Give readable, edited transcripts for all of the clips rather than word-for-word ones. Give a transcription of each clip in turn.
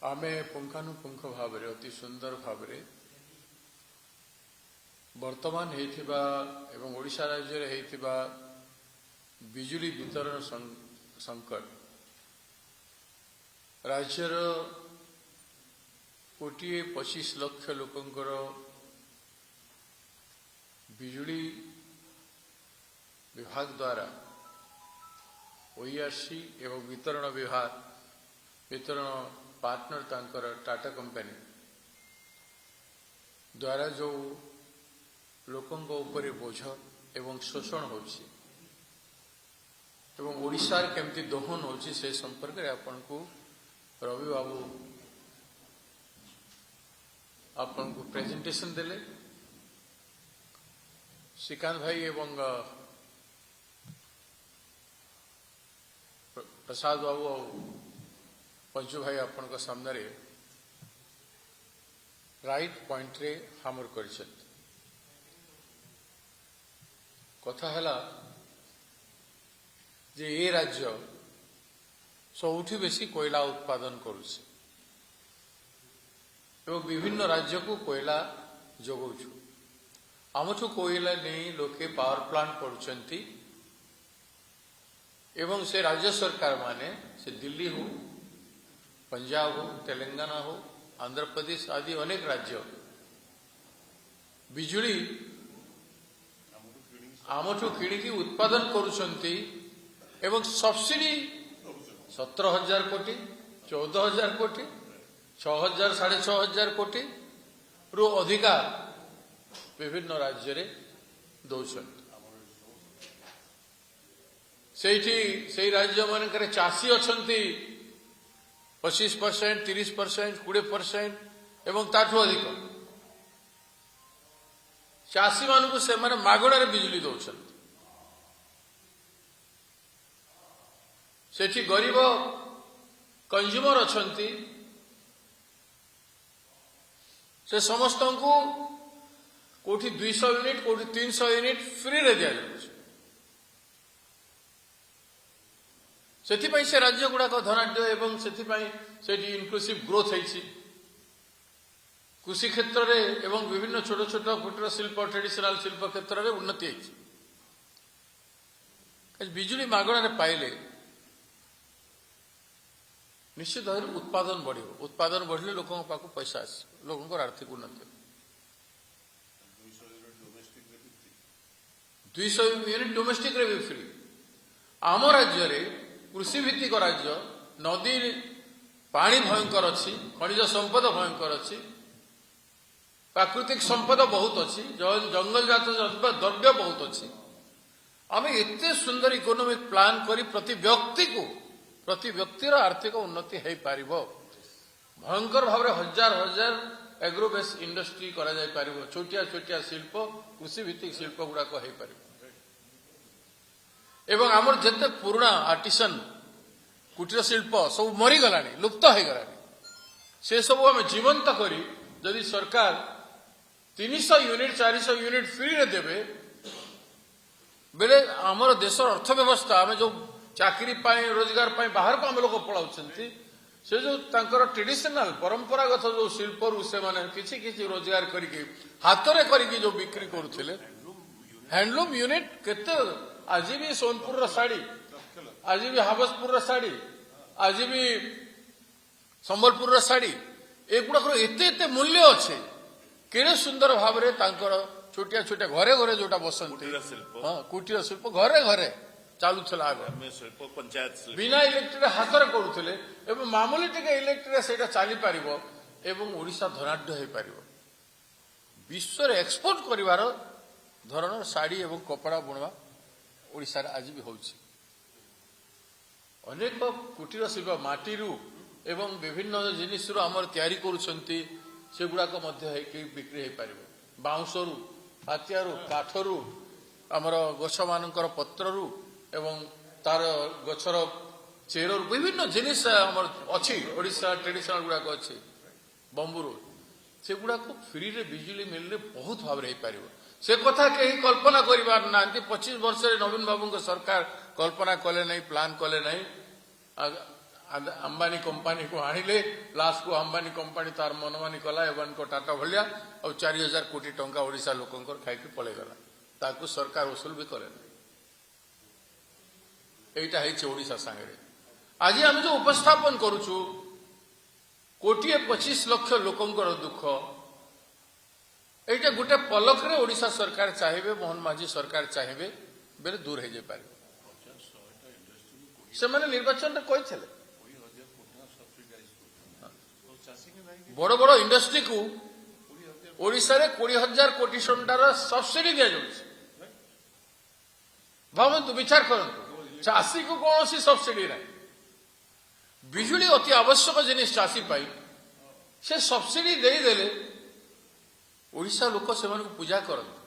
आमे पुंखानुपुंख भाव अति सुंदर भाव वर्तमान होइथिबा एवं ओडिशा राज्य रे होइथिबा बिजुली वितरण संकट राज्यर 1,25,00,000 लोकंकर बिजुली विभाग द्वारा ओईआरसी एवं वितरण विभाग वितरण पार्टनर तांकर टाटा कंपनी द्वारा जो लोकंक ऊपर बोझ एवं शोषण होछि एवं ओडिशार केमती दोहन होछि से संपर्क रे आपन को रवि बाबू आपन को प्रेजेंटेशन देले श्रीकांत भाई एवं प्रसाद बाबू और पंचू भाई आपन को सामने रे राइट पॉइंट रे हमर करछत कथा हला जे ए राज्य सबुठी बेसी कोयला उत्पादन करुছে एवं विभिन्न राज्य को कोयला जोगौछु आमठू कोयला नहीं लोके पावर प्लांट करुछंती एवं से राज्य सरकार माने से दिल्ली हो पंजाब हो तेलंगाना हो आंध्र प्रदेश आदि अनेक राज्य बिजुली आमठू किणिकी उत्पादन करुछंती एवं सब्सिडी 17,000 कोटी 14,000 कोटी 6,000 6,500 कोटी रु अधिका विभिन्न राज्य रे दौछन से राज्य मानकर चाषी अछंती 25%, 30%, 20% एवं ताठू अधिक चाषी मानू से मागणार बिजुली दौरान सेठी गरीब कंज्यूमर अछंती से समस्त को कोठी 200 यूनिट कोठी 300 यूनिट फ्री रे दिया जाउछ सेथिपाई से राज्य गुड़ाक धनाढ्य एवं सेथिपाई सेठी इनक्लूसिव ग्रोथ होइछि कृषि क्षेत्र रे एवं विभिन्न छोट छोट कुटीर शिल्प ट्रेडिशनल शिल्प क्षेत्र रे उन्नति होइछि बिजुली मागणार पाइले निश्चित भाव उत्पादन बढ़िव उत्पादन बढ़ले लोक पाक पैसा आस लोक आर्थिक उन्नति 200 यूनिट डोमेस्टिक रे भी फ्री आम राज्य रे कृषि भित्तिक राज्य नदी पानी भयंकर अच्छी खनिज संपद भयंकर अच्छी प्राकृतिक संपद बहुत अच्छी जंगल जात द्रव्य बहुत अच्छी आम एते सुंदर इकोनॉमिक प्लान करी प्रति व्यक्तिर आर्थिक उन्नति हो पार भयंकर भाव हजार हजार एग्रो बेस इंडस्ट्री करा जाय पारिबो छोटिया छोटिया शिल्प कृषि भित्तिक शिल्प गुड़ाक हो पार एवं आमर जते पुराना आर्टिसन कुटीर शिल्प सब मरीगला लुप्त हो गला से सब आम जीवंत करी जदि सरकार 300 यूनिट 400 यूनिट फ्री रे देबे बेले आमर देशर अर्थव्यवस्था आम जो चाकरी पाई रोजगार पाई बाहर को आम लोग पलाउछंती से जो तांकर ट्रेडिशनल परंपरागत जो शिल्प रु से माने किछि किछि रोजगार करके हाथ रे करके जो बिक्री करुथिले हैंडलूम यूनिट केते आज भी सोनपुर साड़ी आज भी हावसपुर साड़ी आज भी संबलपुर साड़ी एगुड़ाक एते मूल्य अच्छे केड़े सुंदर भाव में छोटिया छोटिया घरे घरे जोटा बसंती हाँ कुटीर शिल्प घरे घरे चालूला बिना इलेक्ट्रिक हाथ में करुले मामूली टिके इलेक्ट्रिक से चली पार एवं ओडिशा धनाढ्य हो पार विश्व एक्सपोर्ट करिवार धरण साड़ी एवं कपड़ा बुणवा ओडिशा आज भी होछि अनेक कुटीर शिल्प माटीरू एवं विभिन्न जिनिस आमर तैयारी करुछंती सेगुड़ाक बिक्री हो पार बाउंसरू हाथियारू काठरू आमर गछ मानकर पत्ररू एवं तार गछर चेरु विभिन्न जिनिस आमर अच्छी ओडिशा ट्रेडिशनल गुड़ाक अच्छी बंबुरू सेगुड़ाक फ्री रे बिजुली मिलने बहुत भाव हो पार से कथा कहीं कल्पना करिबार ना 25 वर्ष नवीन बाबू सरकार कल्पना कले नहीं प्लान कले नहीं अंबानी कंपनी को आनिले लास्ट को अंबानी कंपनी तार मनमानी कला एवं टाटा भलिया और 4000 कोटी टंका ओडिशा लोकंकर खाइकी पळेगला ताकू सरकार वसूल भी करे एटा है ओडिशा सांगे आज आम जो उपस्थापन करूछु 1,25 लाख लोकंकर दुख एटा गोटे पलक रे ओडिशा सरकार चाहिए मोहन माझी सरकार चाहिए बेले दूर हो जाए पारे से माने निर्वाचन कही बड़ बड़ इंडस्ट्री को ओडिशा रे 20,000 कोटी टंकार सब्सिडी दि जाउछि भावतु विचार करंतु चाषी को कौन सी सब्सिडी ना बिजुली अति आवश्यक जिनिस चाषी पाई से सब्सिडी दे देले ओडिशा लोक से पूजा करते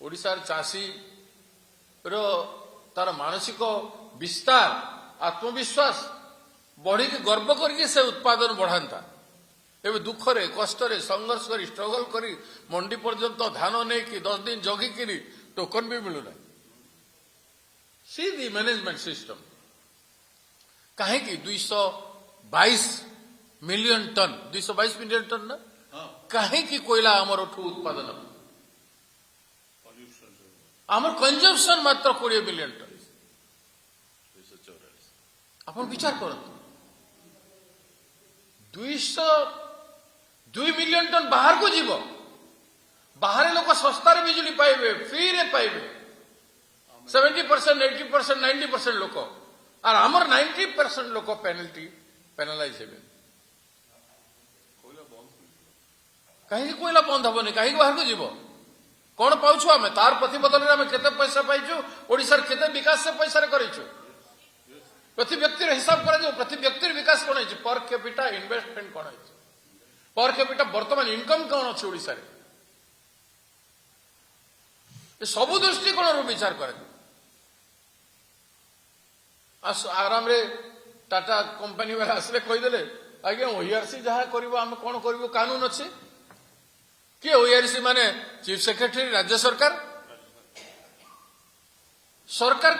ओडिशार चाषी रो तार मानसिक विस्तार आत्मविश्वास बढ़ी गर्व करके से उत्पादन बढ़ाता एवं दुखरे कष्टरे संघर्ष करी स्ट्रगल करी मंडी पर्यंत धान नहीं कि 10 दिन जगिकी टोकन भी मिलूना सी दी मैनेजमेंट सिस्टम कहीं 222 मिलियन टन 222 मिलियन टन ना कहीं कोयला आमर उत्पादन आमर कंजम्पशन मात्र 20 मिलियन टन आप विचार करते 202 मिलियन टन बाहर को जीव बाहर लोग सस्तार बिजुली पाइबे फ्री रे पाइबे 70% 80% 90% लोक और आमर 90% लोक पेनालाइज हे कहीं कोयला बंद हेनी कहीं बाहर को जीव कौन पाउछु आमे तार प्रतिबदल में केते पैसा पाइछु ओडिसा केते विकास से पैसा करिछु प्रति व्यक्ति हिसाब करा प्रति व्यक्ति विकास कौन है पर कैपिटा इन्वेस्टमेंट कौन है पर कैपिटा वर्तमान इनकम कौन अच्छे ओडिसा रे सबु दृष्टिकोण विचार कर आराम रे टाटा कंपनी वाला आसले कहीदेले आज्ञा ओआरसी जहाँ कर कौन कर कानून अच्छे किए ओआरसी माने चीफ सेक्रेटरी राज्य सरकार सरकार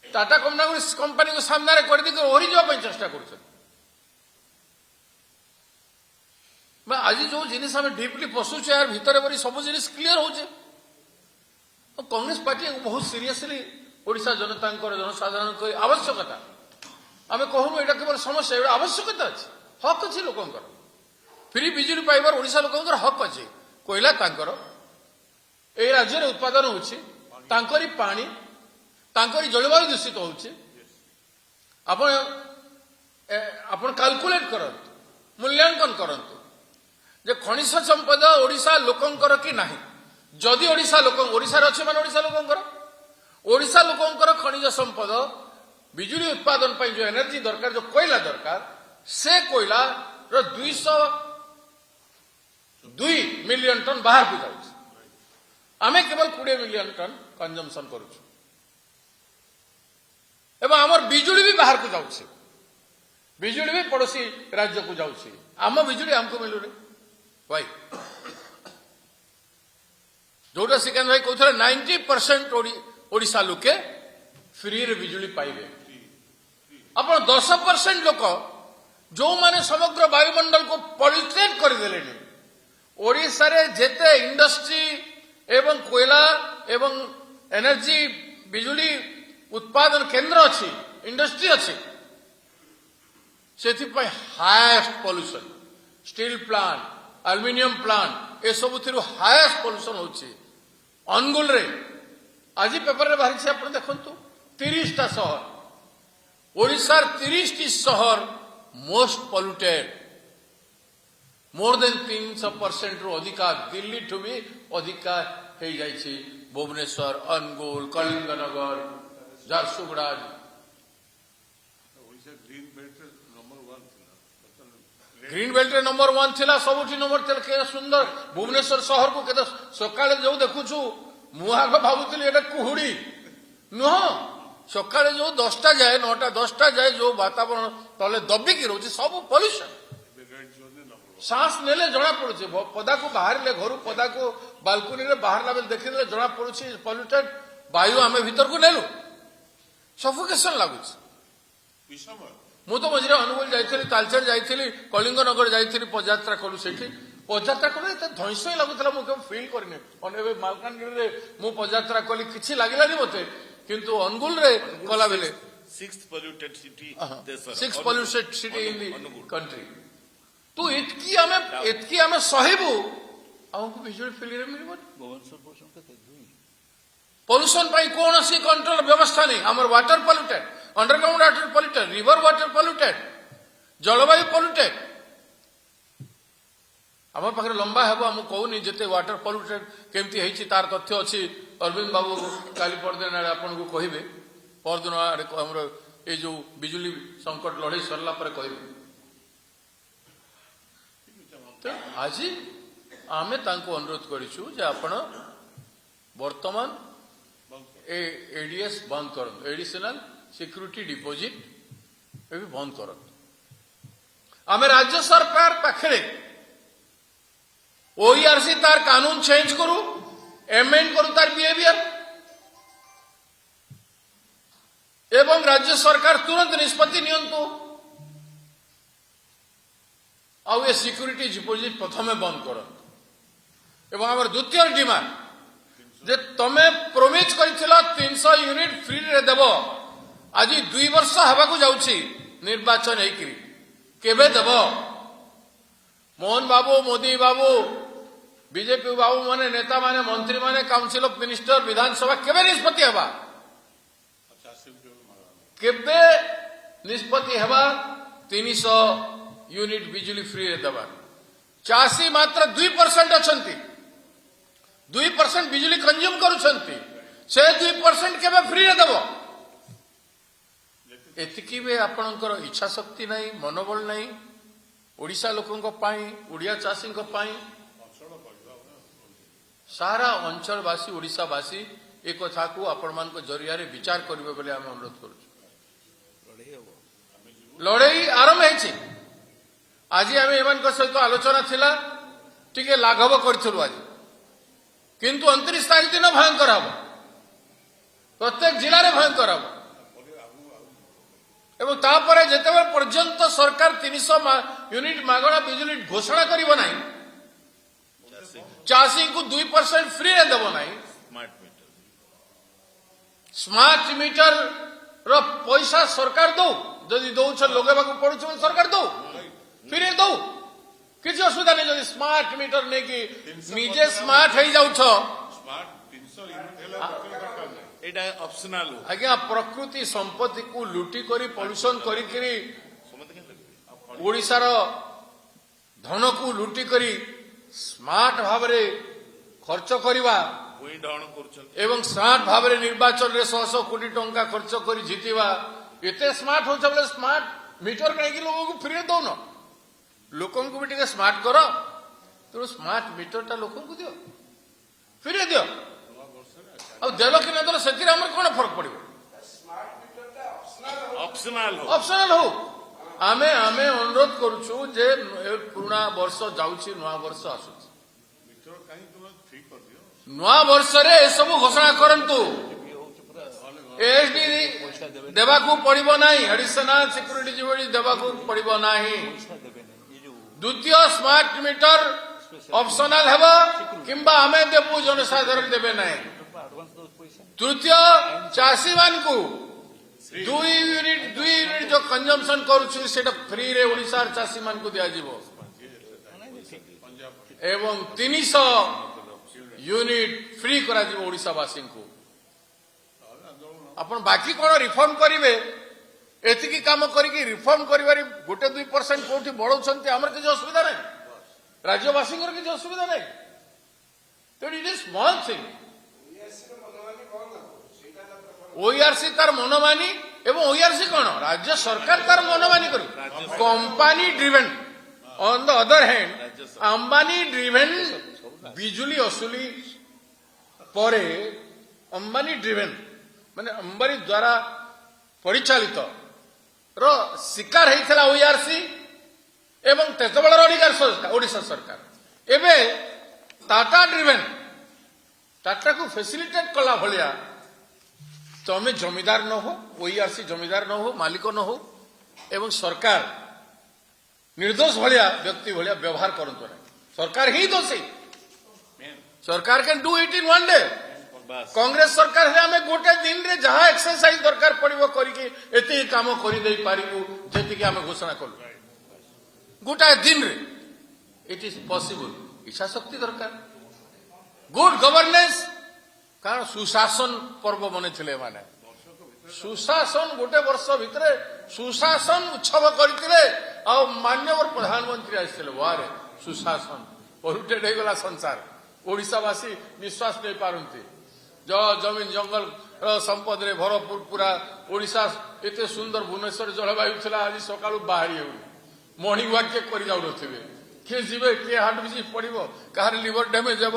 टाटा कंपनी को सामने कर दी ओहरी जावाई चेष्टा कर आज जो जिनिस आम डीपली पशुचे यार भितर बरी सब जिनिस क्लीयर होचे कांग्रेस पार्टी बहुत सीरियसली ओडिशा जनता जनसाधारण आवश्यकता आम कहूँ यहाँ केवल समस्या एटा आवश्यकता अच्छे हक अच्छे लोकंर फ्री बिजुली पाइबार ओडिशा लोकंर हक अच्छे कोयला तांकर ए राज्य उत्पादन होची तांकरी पानी तांकरी जलवायु दूषित होची आपण कैलकुलेट करंतु मूल्यांकन करंतु जे खनिज संपद ओडिशा लोकंकर कि नाही जदि ओडिशा लोक ओडिशा अच्छे मान ओडिशा लोकंकर खनिज संपद बिजुली उत्पादन पर जो एनर्जी दरकार जो कोयला दरकार से कोयला रो 202 मिलियन टन बाहर को जाउछ आमे केवल 20 मिलियन टन कंजम्पशन करूछु एवं आमर बिजुली भी बाहर को जाउछ बिजुली भी पड़ोसी राज्य को जाउछ आम बिजुली हमको मिलू रे भाई जोटा सिकंद भाई कहते 90% ओडिशा लोके फ्री रे बिजुली पाइबे अपन 10% लोक जो माने समग्र वायुमंडल को पॉल्यूटेट कर देले ओडिशा रे जेते इंडस्ट्री एवं कोयला एवं एनर्जी बिजुली उत्पादन केंद्र अच्छी इंडस्ट्री अच्छी से highest pollution steel plant aluminium plant ए सब हाएस्ट पॉल्यूशन होची अनुगुल रे आज पेपर रे बाहरी आप देखु 30टा शहर ओडिशा 30टी शहर मोस्ट पॉल्यूटेड मोर देन 300% रु अधिका दिल्ली ठू भी अधिका हो जाइए भुवनेश्वर अनुगुल कलिंगनगर झारसुगुड़ा ग्रीन बेल्ट रे नंबर 1 थिला सबुठी नंबर थिला के सुंदर भुवनेश्वर शहर को केते सकाळे जो देखुछु मुहाग भाबुतली एटा कुहुडी नुह सकाळे जो 10टा जाए 9टा 10टा जाए जो वातावरण तले दबी की रहउछि सब पॉल्यूशन सांस नेले जना पड़ुछि पदा को बाहर ले घर पदा को बालकनी रे बाहर लाबे देखिले जना पड़ुछि पॉल्यूटेड वायु आमे भीतर को नेलु सफोकेशन लागुछि ମୁଁ ତ ମଝିରେ ଅନୁଗୁଳ ଯାଇଥିଲି, ତାଲଚେର ଯାଇଥିଲି, କଳିଙ୍ଗନଗର ଯାଇଥିଲି, ପଦଯାତ୍ରା କଲୁ ସେଠି। ପଦଯାତ୍ରା କଲେ ଏତେ ଧଇଁସଇଁ ଲାଗୁଥିଲା, ମୁଁ କେବେ ଫିଲ୍ କରିନି। ଏବେ ମାଲକାନଗିରିରେ ମୁଁ ପଦଯାତ୍ରା କଲି, କିଛି ଲାଗିଲାନି ମତେ, କିନ୍ତୁ ଅନୁଗୁଳରେ କଲା ବେଲେ Sixth polluted city. Six polluted city in the country. तो एतकी आमे सहिबु हमको बिजुली फ्री रे मिलबो। पॉल्यूशन पाई कोनोसी कंट्रोल व्यवस्था नहीं। हमर water polluted, underground water polluted, river water polluted, जलवायु पॉल्यूटेड। हमर पाखरे लंबा हेबो, हम कहूनी जते वाटर पॉल्यूटेड केमती हेछि तार तथ्य अछि। अरविंद बाबू काली परदिन आपन को कहिबे, परदिन हमर ए जो बिजुली संकट लड़ाई सरला पर कहिबे। तो आज आमे तांको अनुरोध करिछु जे आपण वर्तमान एडीएस बंद कर, एडिशनल सिक्यूरिटी डिपोजिट ए भी बंद कर। आमे राज्य सरकार पाखरे ओईआरसी तार कानून चेंज करू, एमेंड करू तार बिहेवियर, एवं राज्य सरकार तुरंत निष्पत्ति नियंतु आउ ए सिक्यूरिटी डिपोजिट प्रथमे बंद कर। एवं आम द्वितीय डिमांड जे तमे प्रोमिज करथिला 300 यूनिट फ्री रे देबो, आज 2 वर्ष हेबाकू जाउछि निर्वाचन हेकरी, केबे देबो? मोहन बाबू, मोदी बाबू, बीजेपी बाबू माने, नेता माने, मंत्री माने, काउंसिल ऑफ मिनिस्टर, विधानसभा केबे निष्पत्ति हेबा? केबे निष्पत्ति हेबा 300 यूनिट बिजुली फ्री रे देबा? चासी मात्र 2% अछंती, 2% बिजुली कंज्यूम करूछंती, से 2% केबे फ्री रे देबो? एतिकी बे आपणकर इच्छा शक्ति नहीं, मनोबल नहीं। ओडिशा लोकंक पाई, ओडिया चाषी पाई, सारा अंचलवासी, ओडिशावासी ए कथा को आपण मान जरिया विचार करेंगे बोले आम अनुरोध करूँ। लड़ाई आरंभ है। आज आम एम सहित आलोचना थिला, टिके लाघव करूँ आज, किंतु 29 तारीख दिन भयंकर हम, प्रत्येक जिले में भयंकर हम। एवं तापर जिते पर्यंत सरकार 300 यूनिट मागणा बिजुली घोषणा करिबो नाही, चाषी को 2% फ्री रे देबो नाही, स्मार्ट मीटर रो पैसा सरकार दो, जदि दौछ लगेबाक पड़ुछ सरकार दो, फ्री दो, किसी असुविधा नहीं। जदि स्मार्ट मीटर नहीं कि निजे स्मार्ट हो जाउछ, एटा ऑप्शनल आज्ञा प्रकृति संपत्ति को लुटी करी पॉल्यूशन करी ओडिशार धन को लुटी करी स्मार्ट भाव रे खर्च करिवा एवं स्मार्ट भाव रे निर्वाचन रे 100 कोटी टंका खर्च करी जीतिवा। एते स्मार्ट हो बोले स्मार्ट मीटर कहीं लोगों को फ्री दौन, लोकों को भी टिके स्मार्ट कर, तो स्मार्ट मीटर टा लोकों को दियो, फ्री दियो। अब देल कि ना देल से कौन फर्क पड़ो? ऑप्शनल हो। आमे आमे अनुरोध करूछु जे पुराना वर्ष जाउछि, नुआ वर्ष आसुछि, नुआ वर्ष रे ए सब घोषणा करंतु। एसडी देबाकू पड़िबो नाही, एडिशनल सिक्यूरिटी जीवो देबाकू पड़िबो नाही। द्वितीय स्मार्ट मीटर ऑप्शनल हेबो किंबा आमे देबू, जनसाधारण देबे नाही। तृतीय चाषी मान को 2 यूनिट जो कंजम्पशन करूछु सेटा फ्री रे ओडिसा चाषी मान को दिया जीवो, एवं 300 यूनिट फ्री करा जीवो ओडिसा वासी को। अपन बाकी कोन रिफॉर्म करिवे, एतिकी काम करिके रिफॉर्म करिवारी गोटे 2% कोठी बढ़ौछंती, हमर किछ असुविधा नै, राज्यवासी को किछ असुविधा नै। तो it is small thing. OERC तार मनमानी, एवं ओईआरसी कौन राज्य सरकार तार मनमानी कर, company driven. On the other hand Ambani driven बिजुली असुली परे, अंबानी ड्रिवेन माने अंबानी द्वारा परिचालित रो शिकार होता ओईआरसी एवं तेतबेलर अधिकार ओडिशा सरकार। एबे टाटा ड्रिवेन, टाटा को फैसिलिटेट कला भलिया तमे जमीदार न हो, ओईआरसी जमीदार न हो, मालिक न हो, एवं सरकार निर्दोष भाया व्यक्ति भाया व्यवहार करते ना सरकार ही दोषी सरकार can do it in one day बस कांग्रेस सरकार है आम गोटे दिन रे जहाँ एक्सरसाइज दरकार पड़ो करके काम करदे पारू जी आम घोषणा कलु गोटाए दिन रे इट इज पॉसिबल इच्छा शक्ति दरकार गुड गवर्नेंस कारण सुशासन पर्व मने थिले माने सुशासन गोटे वर्ष भितर सुशासन उत्सव करते मान्यवर प्रधानमंत्री आसते वारे सुशासन पॉल्यूटेड हो गला संसार ओडिशावासी निश्वास नहीं पारती जमीन जंगल संपद रे भरपूर पूरा ओडिशा एते सुंदर भुवनेश्वर जलवायु थिला आज सकाळु बाहरी हो मॉर्निंग वॉक के कर जाऊ नथिबे किए जीवे किए हार्ट डिजीज पड़ो कहार लिवर डैमेज हे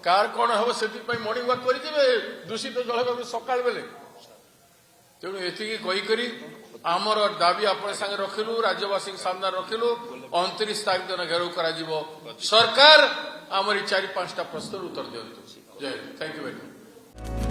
कार कौन हम से मॉर्निंग वॉक करेंगे दूषित जलवायु सकाळ बेले तेणु एतिकी आमर दाबी आपण संगे रखिलु राज्यवासी सामने रखिलु 29 तारीख दिन घेराव करा सरकार आमर 4-5टा प्रश्न उत्तर दियंतु जय थैंक यू वेरी मच।